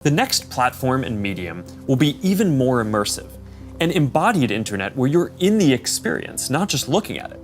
The next platform and medium will be even more immersive, an embodied internet where you're in the experience, not just looking at it.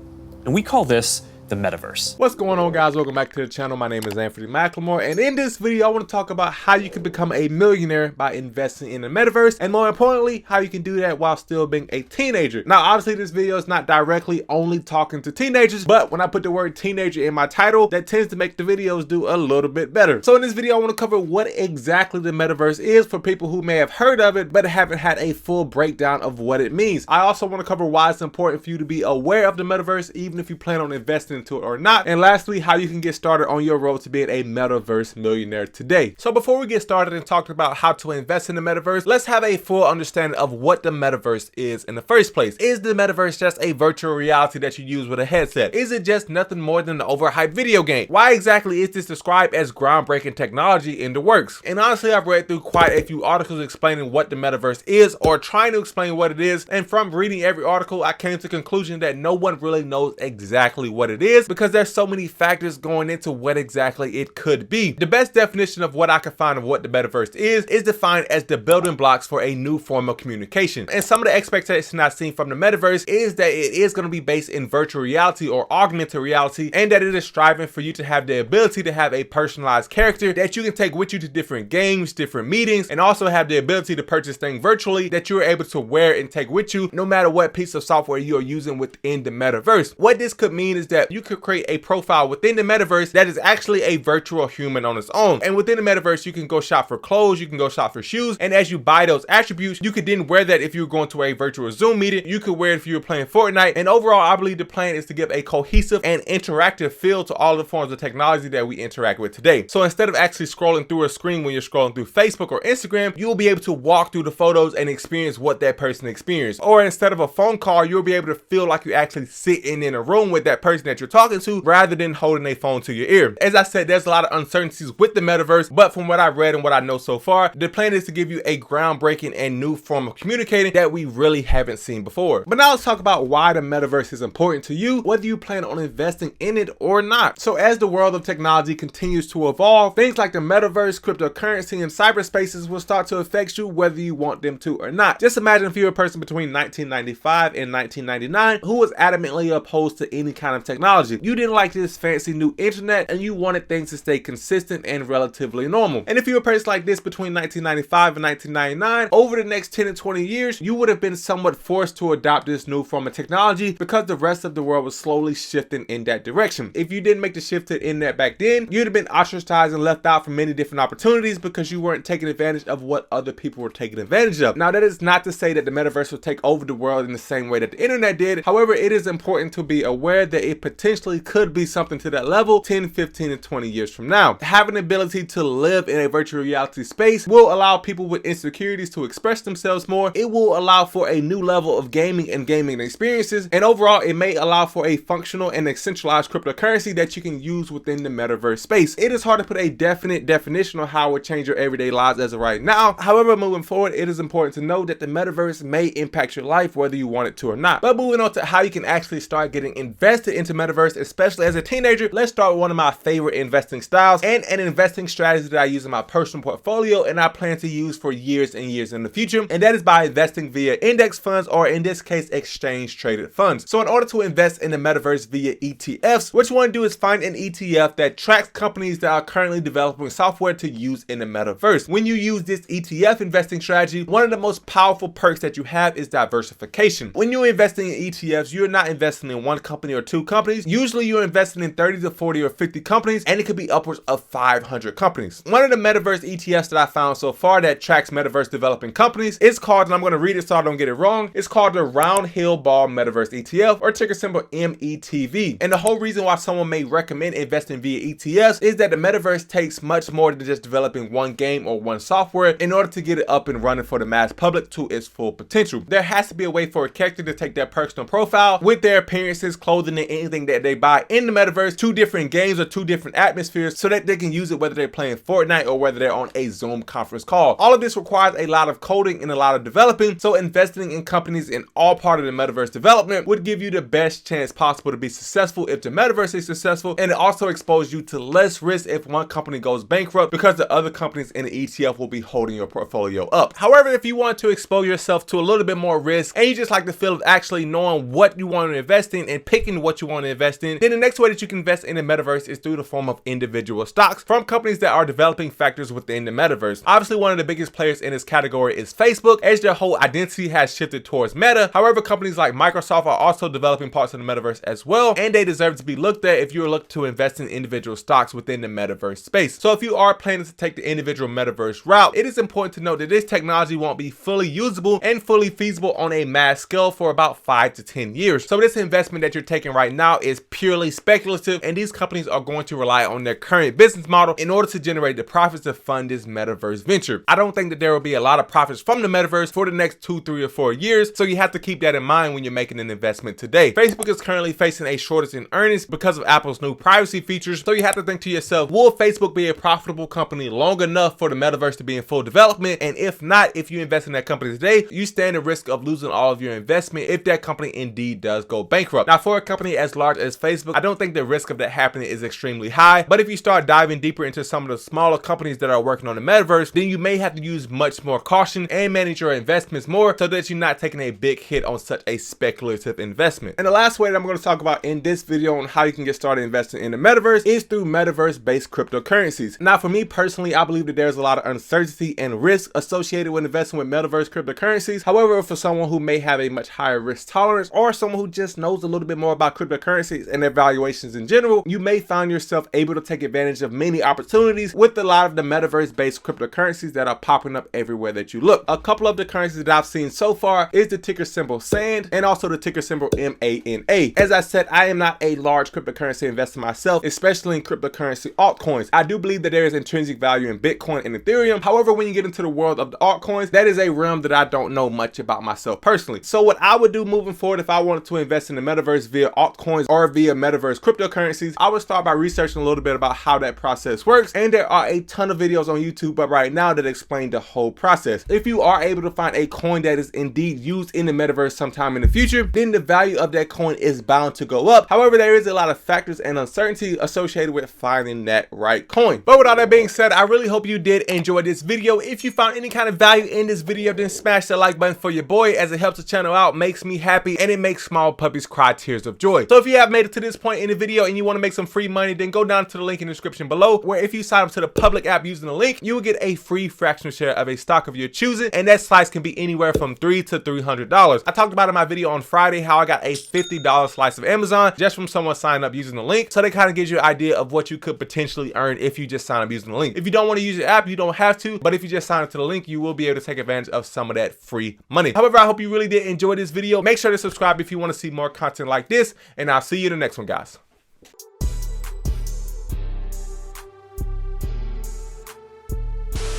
And we call this the metaverse. What's going on, guys? Welcome back to the channel. My name is Anfernee McLemore, and in this video I want to talk about how you can become a millionaire by investing in the metaverse, and more importantly, how you can do that while still being a teenager. Now, obviously this video is not directly only talking to teenagers, but when I put the word teenager in my title, that tends to make the videos do a little bit better. So in this video I want to cover what exactly the metaverse is for people who may have heard of it but haven't had a full breakdown of what it means. I also want to cover why it's important for you to be aware of the metaverse even if you plan on investing into it or not, and lastly, how you can get started on your road to being a metaverse millionaire today. So before we get started and talk about how to invest in the metaverse, let's have a full understanding of what the metaverse is in the first place. Is the metaverse just a virtual reality that you use with a headset? Is it just nothing more than an overhyped video game? Why exactly is this described as groundbreaking technology in the works? And honestly, I've read through quite a few articles explaining what the metaverse is or trying to explain what it is, and from reading every article I came to the conclusion that no one really knows exactly what it is because there's so many factors going into what exactly it could be. The best definition of what I can find of what the metaverse is defined as the building blocks for a new form of communication. And some of the expectations I've seen from the metaverse is that it is going to be based in virtual reality or augmented reality, and that it is striving for you to have the ability to have a personalized character that you can take with you to different games, different meetings, and also have the ability to purchase things virtually that you're able to wear and take with you no matter what piece of software you are using within the metaverse. What this could mean is that you could create a profile within the metaverse that is actually a virtual human on its own. And within the metaverse, you can go shop for clothes, you can go shop for shoes, and as you buy those attributes, you could then wear that if you're going to a virtual Zoom meeting, you could wear it if you're playing Fortnite. And overall, I believe the plan is to give a cohesive and interactive feel to all the forms of technology that we interact with today. So instead of actually scrolling through a screen when you're scrolling through Facebook or Instagram, you'll be able to walk through the photos and experience what that person experienced. Or instead of a phone call, you'll be able to feel like you're actually sitting in a room with that person that you're talking to rather than holding a phone to your ear. As I said, there's a lot of uncertainties with the metaverse, but from what I've read and what I know so far, the plan is to give you a groundbreaking and new form of communicating that we really haven't seen before. But now let's talk about why the metaverse is important to you, whether you plan on investing in it or not. So as the world of technology continues to evolve, things like the metaverse, cryptocurrency, and cyberspaces will start to affect you whether you want them to or not. Just imagine if you're a person between 1995 and 1999 who was adamantly opposed to any kind of technology. You didn't like this fancy new internet and you wanted things to stay consistent and relatively normal. And if you're a person like this between 1995 and 1999, over the next 10 to 20 years, you would have been somewhat forced to adopt this new form of technology because the rest of the world was slowly shifting in that direction. If you didn't make the shift to the internet back then, you'd have been ostracized and left out from many different opportunities because you weren't taking advantage of what other people were taking advantage of. Now, that is not to say that the metaverse will take over the world in the same way that the internet did. However, it is important to be aware that it potentially could be something to that level 10, 15, and 20 years from now. Having the ability to live in a virtual reality space will allow people with insecurities to express themselves more. It will allow for a new level of gaming and gaming experiences, and overall it may allow for a functional and decentralized cryptocurrency that you can use within the metaverse space. It is hard to put a definite definition on how it would change your everyday lives as of right now. However, moving forward, it is important to know that the metaverse may impact your life whether you want it to or not. But moving on to how you can actually start getting invested into metaverse, especially as a teenager, let's start with one of my favorite investing styles and an investing strategy that I use in my personal portfolio and I plan to use for years and years in the future, and that is by investing via index funds, or in this case, exchange traded funds. So in order to invest in the metaverse via ETFs, what you want to do is find an ETF that tracks companies that are currently developing software to use in the metaverse. When you use this ETF investing strategy, one of the most powerful perks that you have is diversification. When you're investing in ETFs, you're not investing in one company or two companies. Usually you're investing in 30 to 40 or 50 companies, and it could be upwards of 500 companies. One of the metaverse ETFs that I found so far that tracks metaverse developing companies is called, and I'm going to read it so I don't get it wrong, it's called the Round Hill Ball Metaverse ETF, or ticker symbol METV. And the whole reason why someone may recommend investing via ETFs is that the metaverse takes much more than just developing one game or one software in order to get it up and running for the mass public to its full potential. There has to be a way for a character to take their personal profile with their appearances, clothing, and anything everything that they buy in the metaverse to different games or to different atmospheres so that they can use it whether they're playing Fortnite or whether they're on a Zoom conference call. All of this requires a lot of coding and a lot of developing, so investing in companies in all part of the metaverse development would give you the best chance possible to be successful if the metaverse is successful, and it also exposes you to less risk if one company goes bankrupt because the other companies in the ETF will be holding your portfolio up. However, if you want to expose yourself to a little bit more risk and you just like the feel of actually knowing what you want to invest in and picking what you want to invest in, then the next way that you can invest in the metaverse is through the form of individual stocks from companies that are developing factors within the metaverse. Obviously, one of the biggest players in this category is Facebook, as their whole identity has shifted towards Meta. However, companies like Microsoft are also developing parts of the metaverse as well, and they deserve to be looked at if you're looking to invest in individual stocks within the metaverse space. So if you are planning to take the individual metaverse route, it is important to note that this technology won't be fully usable and fully feasible on a mass scale for about 5 to 10 years. So this investment that you're taking right now is purely speculative, and these companies are going to rely on their current business model in order to generate the profits to fund this metaverse venture. I don't think that there will be a lot of profits from the metaverse for the next 2, 3, or 4 years, so you have to keep that in mind when you're making an investment today. Facebook is currently facing a shortage in earnings because of Apple's new privacy features, so you have to think to yourself, will Facebook be a profitable company long enough for the metaverse to be in full development? And if not, if you invest in that company today, you stand the risk of losing all of your investment if that company indeed does go bankrupt. Now, for a company as large as Facebook, I don't think the risk of that happening is extremely high, but if you start diving deeper into some of the smaller companies that are working on the metaverse, then you may have to use much more caution and manage your investments more so that you're not taking a big hit on such a speculative investment. And the last way that I'm going to talk about in this video on how you can get started investing in the metaverse is through metaverse-based cryptocurrencies. Now, for me personally, I believe that there's a lot of uncertainty and risk associated with investing with metaverse cryptocurrencies. However, for someone who may have a much higher risk tolerance or someone who just knows a little bit more about cryptocurrencies and their valuations in general, you may find yourself able to take advantage of many opportunities with a lot of the metaverse-based cryptocurrencies that are popping up everywhere that you look. A couple of the currencies that I've seen so far is the ticker symbol SAND and also the ticker symbol MANA. As I said, I am not a large cryptocurrency investor myself, especially in cryptocurrency altcoins. I do believe that there is intrinsic value in Bitcoin and Ethereum. However, when you get into the world of the altcoins, that is a realm that I don't know much about myself personally. So what I would do moving forward if I wanted to invest in the metaverse via altcoins or via metaverse cryptocurrencies, I would start by researching a little bit about how that process works. And there are a ton of videos on YouTube but right now that explain the whole process. If you are able to find a coin that is indeed used in the metaverse sometime in the future, then the value of that coin is bound to go up. However, there is a lot of factors and uncertainty associated with finding that right coin. But with all that being said, I really hope you did enjoy this video. If you found any kind of value in this video, then smash that like button for your boy, as it helps the channel out, makes me happy, and it makes small puppies cry tears of joy. So if you have made it to this point in the video and you want to make some free money, then go down to the link in the description below, where if you sign up to the public app using the link, you will get a free fractional share of a stock of your choosing, and that slice can be anywhere from $3 to $300. I talked about in my video on Friday how I got a $50 slice of Amazon just from someone signing up using the link, so that kind of gives you an idea of what you could potentially earn if you just sign up using the link. If you don't want to use your app, you don't have to, but if you just sign up to the link, you will be able to take advantage of some of that free money. However, I hope you really did enjoy this video. Make sure to subscribe if you want to see more content like this, and I'll see you in the next one, guys.